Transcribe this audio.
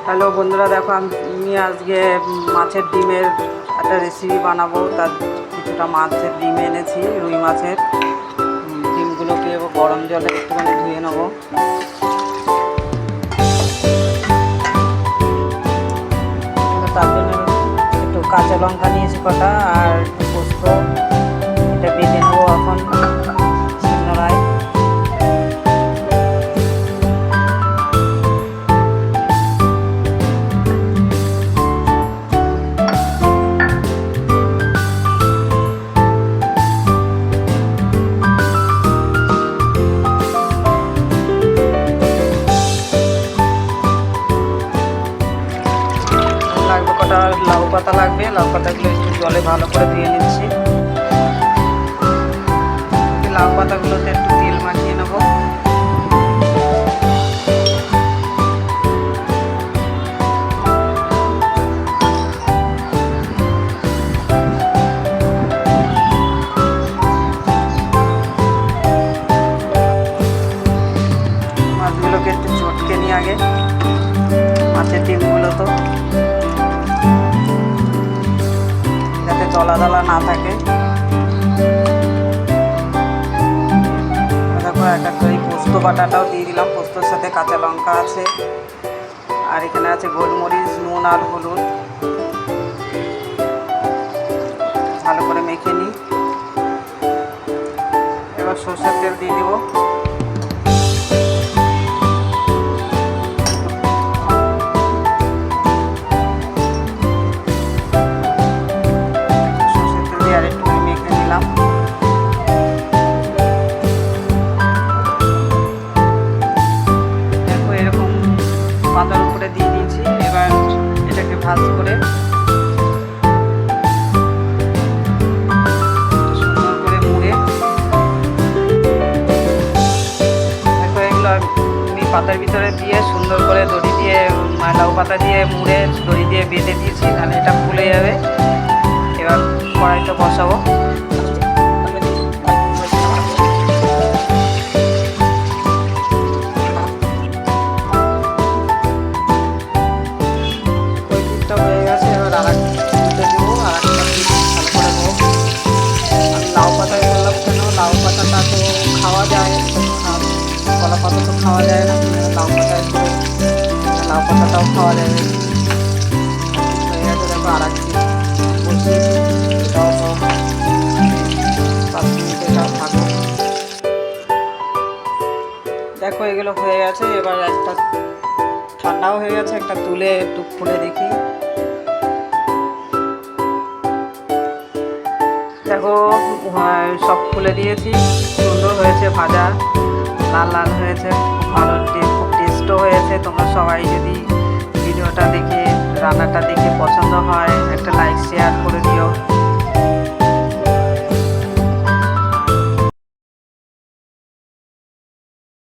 Hello বন্ধুরা, দেখো আমি আজকে মাছের ডিমের একটা রেসিপি বানাবো। তার কিছুটা মাছের ডিম এনেছি, রুই মাছের। ডিমগুলোকে গরম জলে একটুখানি ধুয়ে নেবো। তার জন্য একটু কাঁচা লঙ্কা নিয়েছি কটা, আর একটু পোস্ত। এটা বেটে নেবো এখন শিলনোড়ায়। লাগবে কটা লাউ পাতা, লাগবে লাউ পাতাগুলো একটু জলে ভালো করে ধুয়ে নিচ্ছি। লাউ পাতাগুলোতে একটু তেল মাখিয়ে নেবো। মাছগুলোকে একটু চটকে নিই আগে, মাছের ডিমগুলো তো যাতে দলা দলা না থাকে। দেখো একটা করে পোস্ত বাটাটাও দিয়ে দিলাম, পোস্তর সাথে কাঁচা লঙ্কা আছে, আর এখানে আছে গোলমরিচ, নুন আর হলুদ। ভালো করে মেখে নিই। এবার সরষের তেল দিয়ে দিব। দেখো এরকম পাতার উপরে দিয়ে দিয়েছি। এবার এটাকে ভাজ করে সুন্দর করে মুড়ে, দেখো এগুলো আমি পাতার ভিতরে দিয়ে সুন্দর করে দড়ি দিয়ে, লাউ পাতা দিয়ে মুড়ে দড়ি দিয়ে বেঁধে দিয়েছি, তাহলে এটা ফুলে যাবে। এবার কড়াইতে বসাবো। লাউ পাতা বললাম কেন, লাউ পাতাটা তো খাওয়া যায়, কলা পাতা তো খাওয়া যায় না, লাউ পাতা লাউ পাতাটাও খাওয়া যাবে। হয়ে গেছে, দেখো আর একটি বসিয়েছি, এটাও 5 মিনিট এটাও থাকবো। দেখো এগুলো হয়ে গেছে। এবার একটা ঠান্ডাও হয়ে গেছে, একটা তুলে একটু খুলে দেখি। দেখো সব খুলে দিয়েছি, সুন্দর হয়েছে, ভাজা লাল লাল হয়েছে, খুব ভালো, খুব টেস্টও হয়েছে। তোমরা সবাই যদি ভিডিওটা দেখে, রান্নাটা দেখে পছন্দ হয়, একটা লাইক শেয়ার করে